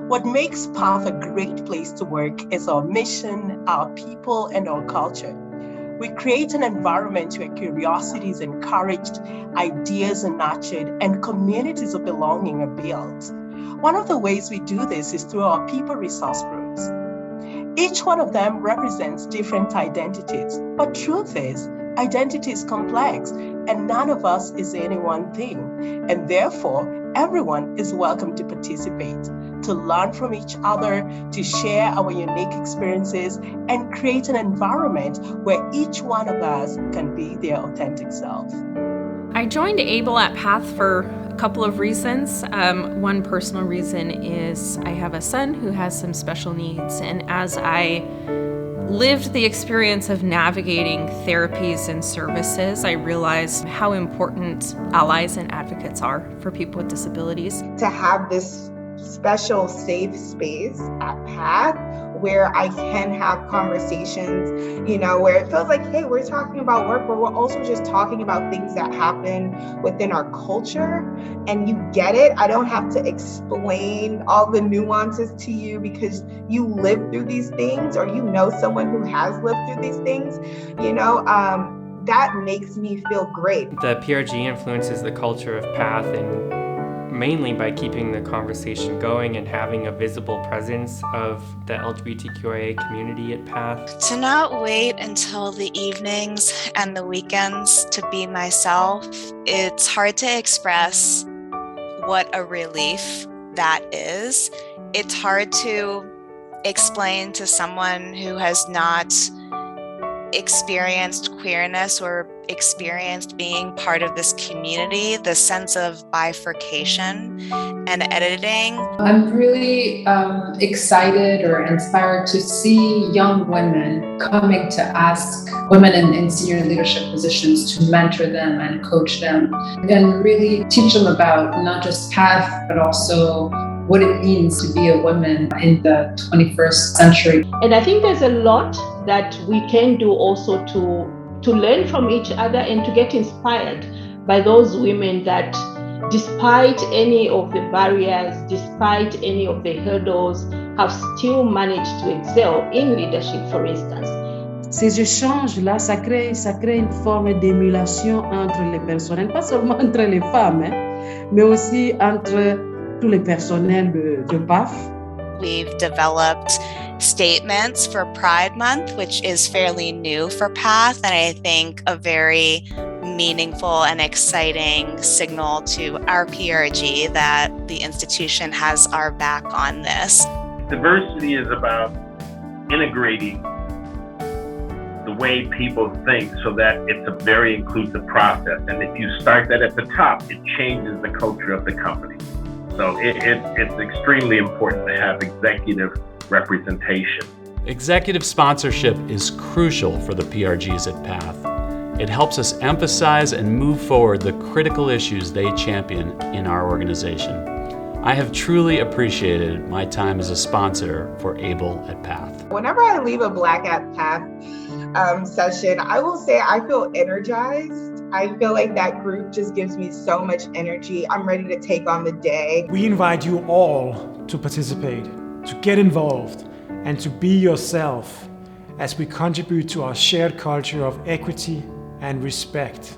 What makes Path a great place to work is our mission, our people, and our culture. We create an environment where curiosity is encouraged, ideas are nurtured, and communities of belonging are built. One of the ways we do this is through our people resource groups. Each one of them represents different identities, but truth is, identity is complex, and none of us is any one thing, and therefore, everyone is welcome to participate, to learn from each other, to share our unique experiences, and create an environment where each one of us can be their authentic self. I joined ABLE at Path for a couple of reasons. One personal reason is I have a son who has some special needs, and as I lived the experience of navigating therapies and services, I realized how important allies and advocates are for people with disabilities. To have this special safe space at Path where I can have conversations, where it feels like, hey, we're talking about work, but we're also just talking about things that happen within our culture, and you get it. I don't have to explain all the nuances to you because you live through these things, or someone who has lived through these things, that makes me feel great. The PRG influences the culture of Path, and mainly by keeping the conversation going and having a visible presence of the LGBTQIA community at Path. To not wait until the evenings and the weekends to be myself, it's hard to express what a relief that is. It's hard to explain to someone who has not experienced queerness or experienced being part of this community, the sense of bifurcation and editing. I'm really excited or inspired to see young women coming to ask women in senior leadership positions to mentor them and coach them and really teach them about not just Path, but also what it means to be a woman in the 21st century. And I think there's a lot that we can do also to learn from each other and to get inspired by those women that, despite any of the barriers, despite any of the hurdles, have still managed to excel in leadership, for instance. Ces échanges-là, ça crée une forme d'émulation entre les personnels, pas seulement entre les femmes, mais aussi entre tous les personnels de PAF. We've developed statements for Pride Month, which is fairly new for Path, and I think a very meaningful and exciting signal to our PRG that the institution has our back on this. Diversity is about integrating the way people think so that it's a very inclusive process. And if you start that at the top, it changes the culture of the company. So it's extremely important to have executive representation. Executive sponsorship is crucial for the PRGs at Path. It helps us emphasize and move forward the critical issues they champion in our organization. I have truly appreciated my time as a sponsor for ABLE at Path. Whenever I leave a Black at Path session, I will say I feel energized. I feel like that group just gives me so much energy. I'm ready to take on the day. We invite you all to participate, to get involved, and to be yourself as we contribute to our shared culture of equity and respect.